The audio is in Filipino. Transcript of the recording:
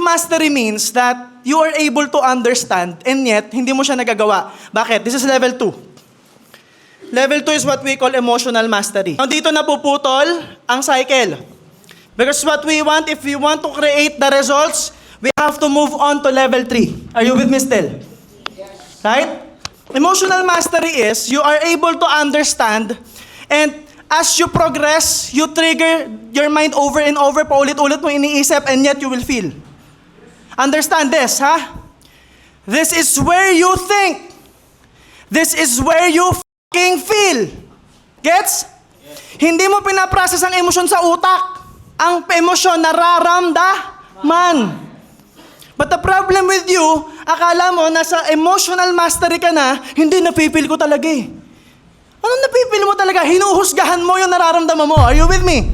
mastery means that you are able to understand and yet hindi mo siya nagagawa. Bakit? This is level 2. Level 2 is what we call emotional mastery. Now dito napuputol ang cycle. Because what we want, if we want to create the results, we have to move on to level 3. Are you with me still? Right? Emotional mastery is you are able to understand, and as you progress, you trigger your mind over and over, paulit-ulit mo iniisip, and yet you will feel. Understand this, ha? This is where you think. This is where you fucking feel. Gets? Hindi mo pinaprocess ang emosyon sa utak. Ang emosyon nararamdaman. But the problem with you, akala mo nasa emotional mastery ka na, hindi napipil ko talaga eh. Anong napipil mo talaga? Hinuhusgahan mo yung nararamdaman mo. Are you with me?